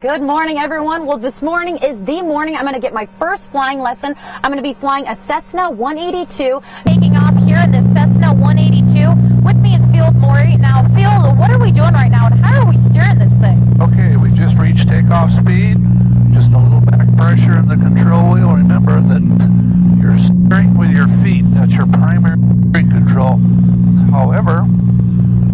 Good morning, everyone. Well, this morning is the morning I'm going to get my first flying lesson. I'm going to be flying a Cessna 182. Taking off here in the Cessna 182. With me is Field Maury. Now, Field, what are we doing right now, and how are we steering this thing? Okay, we just reached takeoff speed. Just a little back pressure in the control wheel. Remember that you're steering with your feet. That's your primary steering control. However,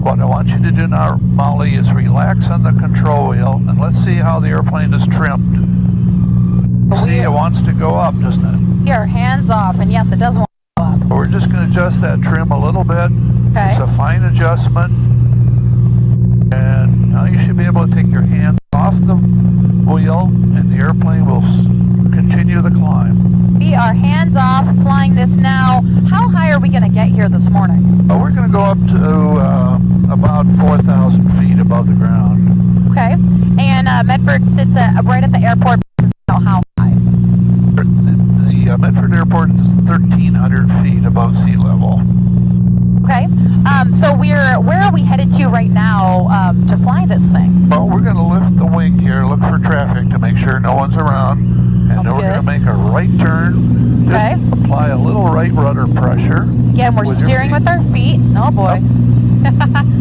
what I want you to do now, Molly, is relax on the control wheel, and let's see how the airplane is trimmed. See, it wants to go up, doesn't it? Here, hands off, and yes, it does want to go up. We're just going to adjust that trim a little bit. Okay. It's a fine adjustment. And now you should be able to take your hands off the wheel, and the airplane will continue the climb. We are hands off, flying this now. How high are we going to get here this morning? We're going to go up to about 4,000 feet above the ground. Okay. And Medford sits right at the airport. How high? The Medford Airport is 1,300 feet above sea level. Okay. So where are we headed to right now to fly this thing? Well, we're going to lift the wing here, look for traffic to make sure no one's around, and then we're going to make a right turn. Okay. Just apply a little right rudder pressure. Again, we're steering with our feet. Oh boy.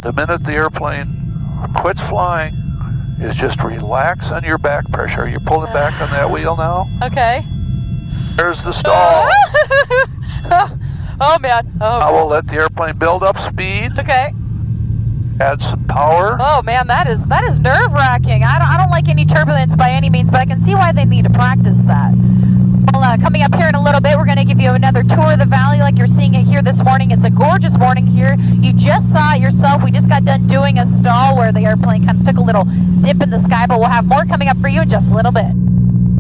The minute the airplane quits flying is just relax on your back pressure. You're pulling back on that wheel now. Okay. There's the stall. Oh man. Oh. I will let the airplane build up speed. Okay. Add some power. Oh man, that is nerve-wracking. I don't like any turbulence by any means, but I can see why they need to practice that. Well, coming up here in a little bit, we're going to give you another tour of the valley like you're seeing it here this morning. It's a gorgeous morning here. You just saw it yourself. We just got done doing a stall where the airplane kind of took a little dip in the sky, but we'll have more coming up for you in just a little bit.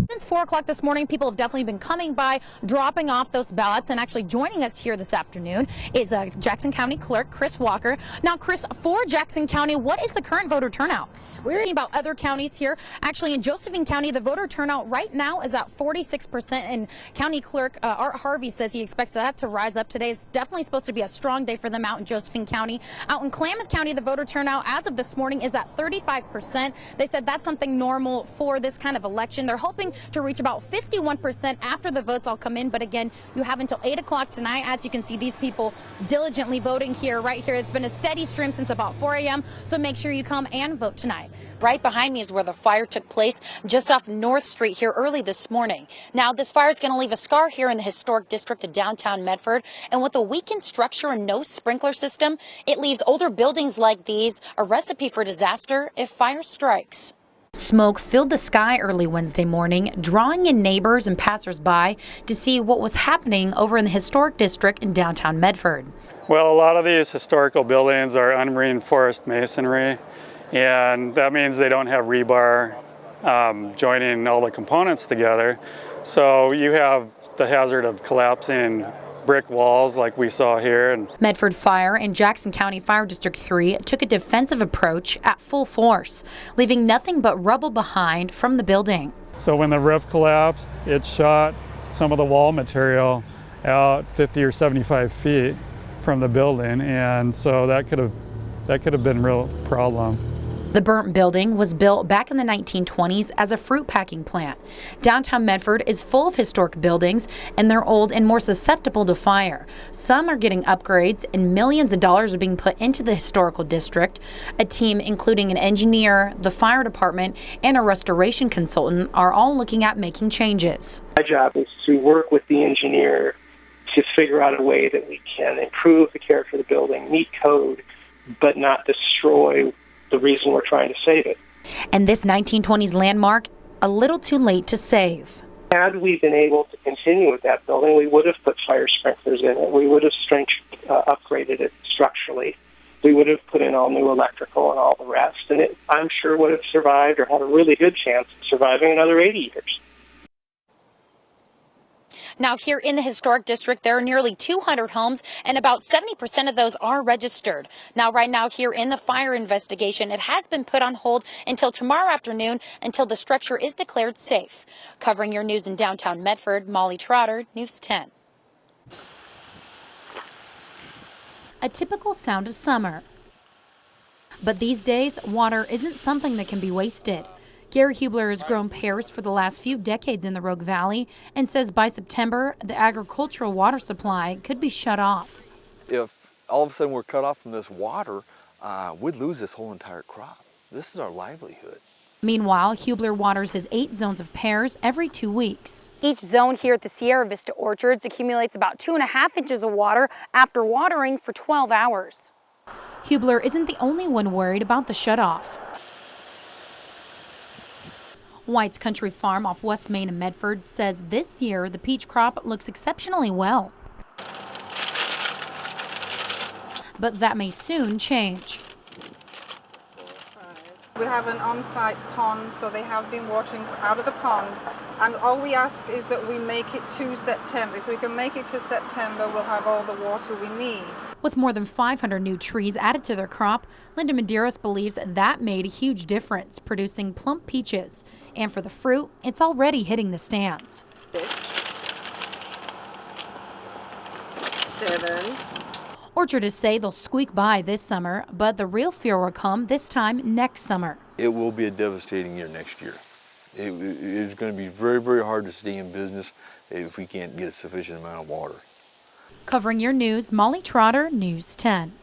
Since 4 o'clock this morning, people have definitely been coming by, dropping off those ballots, and actually joining us here this afternoon is Jackson County Clerk Chris Walker. Now, Chris, for Jackson County, what is the current voter turnout? We're hearing about other counties here. Actually, in Josephine County, the voter turnout right now is at 46%, and County Clerk Art Harvey says he expects that to rise up today. It's definitely supposed to be a strong day for them out in Josephine County. Out in Klamath County, the voter turnout as of this morning is at 35%. They said that's something normal for this kind of election. They're hoping to reach about 51% after the votes all come in, but again, you have until 8 o'clock tonight. As you can see, these people diligently voting here, right here. It's been a steady stream since about 4 a.m., so make sure you come and vote tonight. Right behind me is where the fire took place, just off North Street here early this morning. Now, this fire is going to leave a scar here in the historic district of downtown Medford, and with a weakened structure and no sprinkler system, it leaves older buildings like these a recipe for disaster if fire strikes. Smoke filled the sky early Wednesday morning, drawing in neighbors and passersby to see what was happening over in the historic district in downtown Medford. Well, a lot of these historical buildings are unreinforced masonry, and that means they don't have rebar joining all the components together. So you have the hazard of collapsing brick walls like we saw here. And Medford Fire and Jackson County Fire District 3 took a defensive approach at full force, leaving nothing but rubble behind from the building. So when the roof collapsed, it shot some of the wall material out 50 or 75 feet from the building, and so that could have been a real problem. The burnt building was built back in the 1920s as a fruit packing plant. Downtown Medford is full of historic buildings, and they're old and more susceptible to fire. Some are getting upgrades, and millions of dollars are being put into the historical district. A team including an engineer, the fire department, and a restoration consultant are all looking at making changes. My job is to work with the engineer to figure out a way that we can improve the character of the building, meet code, but not destroy the reason we're trying to save it. And this 1920s landmark, a little too late to save. Had we been able to continue with that building, we would have put fire sprinklers in it. We would have upgraded it structurally. We would have put in all new electrical and all the rest. And it, I'm sure, would have survived or had a really good chance of surviving another 80 years. Now, here in the historic district, there are nearly 200 homes, and about 70% of those are registered. Now, right now, here in the fire investigation, it has been put on hold until tomorrow afternoon until the structure is declared safe. Covering your news in downtown Medford, Molly Trotter, News 10. A typical sound of summer. But these days, water isn't something that can be wasted. Gary Hubler has grown pears for the last few decades in the Rogue Valley and says by September, the agricultural water supply could be shut off. If all of a sudden we're cut off from this water, we'd lose this whole entire crop. This is our livelihood. Meanwhile, Hubler waters his 8 zones of pears every 2 weeks. Each zone here at the Sierra Vista Orchards accumulates about 2.5 inches of water after watering for 12 hours. Hubler isn't the only one worried about the shutoff. White's Country Farm off West Main in Medford says this year the peach crop looks exceptionally well. But that may soon change. We have an on-site pond, so they have been watering out of the pond, and all we ask is that we make it to September. If we can make it to September, we'll have all the water we need. With more than 500 new trees added to their crop, Linda Medeiros believes that made a huge difference, producing plump peaches. And for the fruit, it's already hitting the stands. 6, 7. Orchardists say they'll squeak by this summer, but the real fear will come this time next summer. It will be a devastating year next year. It's going to be very, very hard to stay in business if we can't get a sufficient amount of water. Covering your news, Molly Trotter, News 10.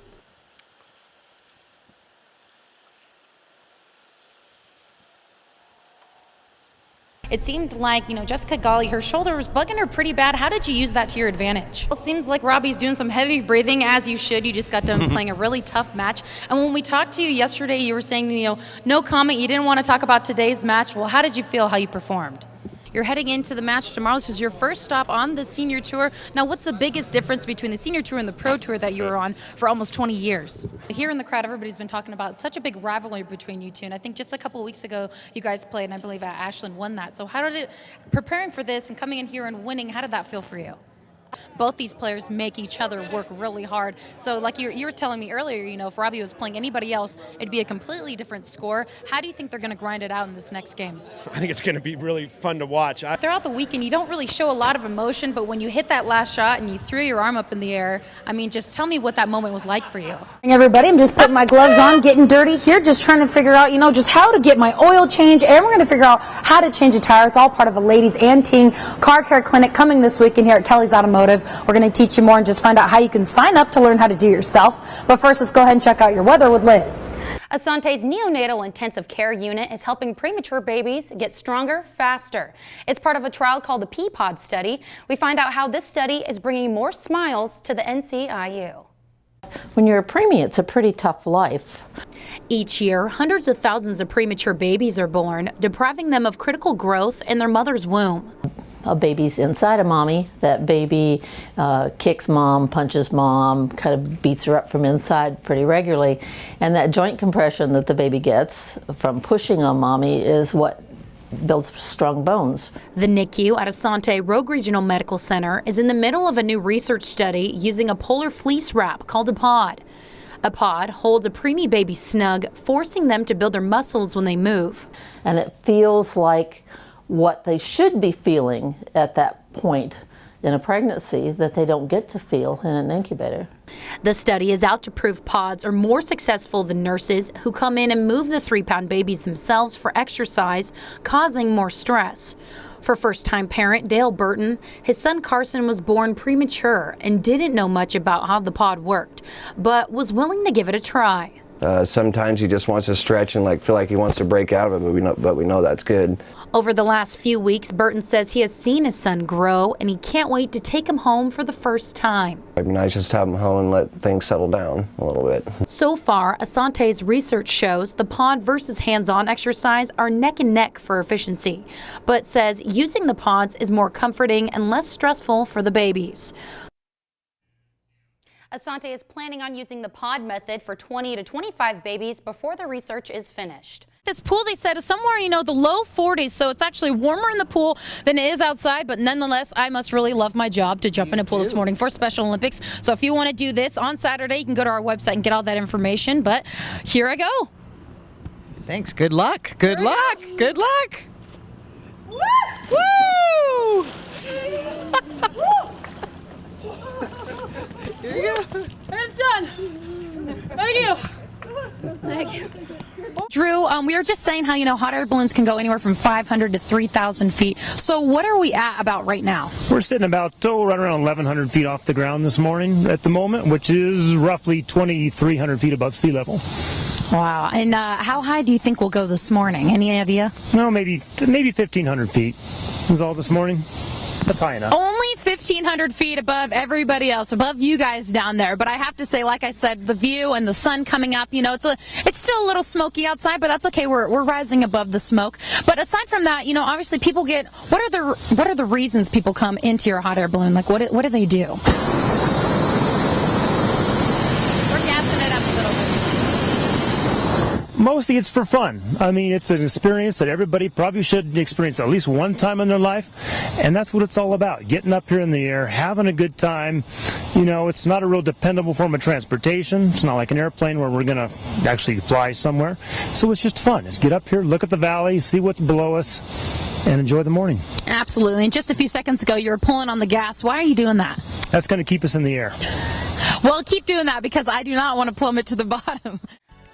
It seemed like, Jessica Golly, her shoulder was bugging her pretty bad. How did you use that to your advantage? Well, it seems like Robbie's doing some heavy breathing, as you should. You just got done playing a really tough match. And when we talked to you yesterday, you were saying, no comment. You didn't want to talk about today's match. Well, how did you feel how you performed? You're heading into the match tomorrow. This is your first stop on the senior tour. Now, what's the biggest difference between the senior tour and the pro tour that you were on for almost 20 years? Here in the crowd, everybody's been talking about such a big rivalry between you two. And I think just a couple of weeks ago, you guys played, and I believe Ashland won that. So how did it, preparing for this and coming in here and winning, how did that feel for you? Both these players make each other work really hard. So like you were telling me earlier, if Robbie was playing anybody else, it'd be a completely different score. How do you think they're going to grind it out in this next game? I think it's going to be really fun to watch. Throughout the weekend, you don't really show a lot of emotion, but when you hit that last shot and you threw your arm up in the air, just tell me what that moment was like for you. Everybody, I'm just putting my gloves on, getting dirty here, just trying to figure out, just how to get my oil changed, and we're going to figure out how to change a tire. It's all part of a ladies and teen car care clinic coming this weekend here at Kelly's Automotive. We're going to teach you more and just find out how you can sign up to learn how to do it yourself. But first, let's go ahead and check out your weather with Liz. Asante's neonatal intensive care unit is helping premature babies get stronger faster. It's part of a trial called the P-POD study. We find out how this study is bringing more smiles to the NCIU. When you're a preemie, it's a pretty tough life. Each year, hundreds of thousands of premature babies are born, depriving them of critical growth in their mother's womb. A baby's inside of mommy. That baby kicks mom, punches mom, kind of beats her up from inside pretty regularly. And that joint compression that the baby gets from pushing on mommy is what builds strong bones. The NICU at Asante Rogue Regional Medical Center is in the middle of a new research study using a polar fleece wrap called a pod. A pod holds a preemie baby snug, forcing them to build their muscles when they move. And it feels like what they should be feeling at that point in a pregnancy that they don't get to feel in an incubator. The study is out to prove pods are more successful than nurses who come in and move the 3-pound babies themselves for exercise, causing more stress. For first-time parent Dale Burton, his son Carson was born premature and didn't know much about how the pod worked, but was willing to give it a try. Sometimes he just wants to stretch and feel like he wants to break out of it, but we know that's good. Over the last few weeks, Burton says he has seen his son grow and he can't wait to take him home for the first time. It'd be nice just to have him home and let things settle down a little bit. So far, Asante's research shows the pod versus hands-on exercise are neck and neck for efficiency, but says using the pods is more comforting and less stressful for the babies. Asante is planning on using the pod method for 20 to 25 babies before the research is finished. This pool, they said, is somewhere, the low 40s, so it's actually warmer in the pool than it is outside, but nonetheless, I must really love my job to jump in a pool this morning for Special Olympics. So if you want to do this on Saturday, you can go to our website and get all that information, but here I go. Thanks. Good luck. Good luck. Good luck. Woo! Woo! Here you go. It's done. Thank you. Thank you. Drew, we were just saying how, hot air balloons can go anywhere from 500 to 3,000 feet. So what are we at about right now? We're sitting about right around 1,100 feet off the ground this morning at the moment, which is roughly 2,300 feet above sea level. Wow. And how high do you think we'll go this morning? Any idea? No, maybe 1,500 feet is all this morning. That's high enough. Only 1,500 feet above everybody else, above you guys down there. But I have to say, like I said, the view and the sun coming up, it's still a little smoky outside, but that's okay. We're rising above the smoke. But aside from that, obviously people get, what are the reasons people come into your hot air balloon? Like, what do they do? We're gassing it up a little bit. Mostly it's for fun. I mean, it's an experience that everybody probably should experience at least one time in their life, and that's what it's all about. Getting up here in the air, having a good time. It's not a real dependable form of transportation. It's not like an airplane where we're going to actually fly somewhere. So it's just fun. It's get up here, look at the valley, see what's below us, and enjoy the morning. Absolutely. And just a few seconds ago, you were pulling on the gas. Why are you doing that? That's going to keep us in the air. Well, keep doing that because I do not want to plummet to the bottom.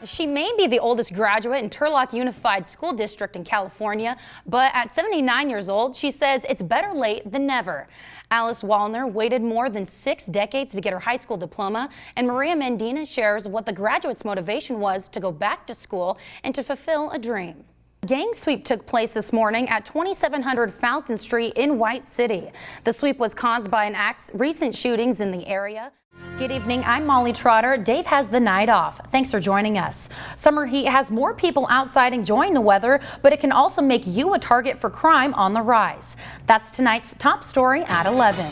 She may be the oldest graduate in Turlock Unified School District in California, but at 79 years old, she says it's better late than never. Alice Wallner waited more than 6 decades to get her high school diploma, and Maria Mendina shares what the graduate's motivation was to go back to school and to fulfill a dream. A gang sweep took place this morning at 2700 Fountain Street in White City. The sweep was caused by recent shootings in the area. Good evening, I'm Molly Trotter. Dave has the night off. Thanks for joining us. Summer heat has more people outside enjoying the weather, but it can also make you a target for crime on the rise. That's tonight's top story at 11.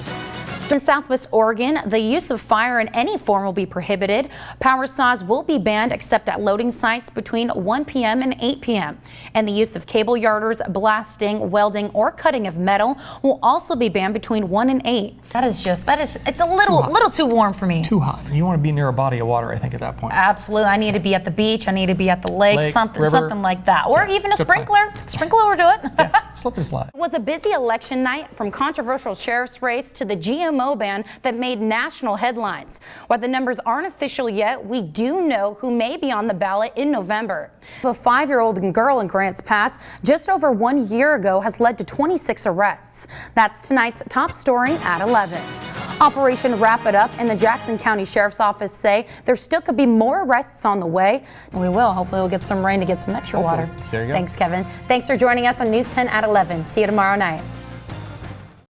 In Southwest Oregon, the use of fire in any form will be prohibited. Power saws will be banned except at loading sites between 1 p.m. and 8 p.m. And the use of cable yarders, blasting, welding, or cutting of metal will also be banned between 1 and 8. It's a little too warm for me. Too hot. You want to be near a body of water, I think, at that point. Absolutely. I need to be at the beach. I need to be at the lake, river. something like that. Or even a sprinkler. Sprinkler will do it. Yeah, slip and slide. It was a busy election night, from controversial sheriff's race to the GMO ban that made national headlines. While the numbers aren't official yet, we do know who may be on the ballot in November. A 5-year-old girl in Grants Pass just over 1 year ago has led to 26 arrests. That's tonight's top story at 11. Operation Wrap It Up and the Jackson County Sheriff's Office say there still could be more arrests on the way. We will. Hopefully we'll get some rain to get some extra water. There you go. Thanks, Kevin. Thanks for joining us on News 10 at 11. See you tomorrow night.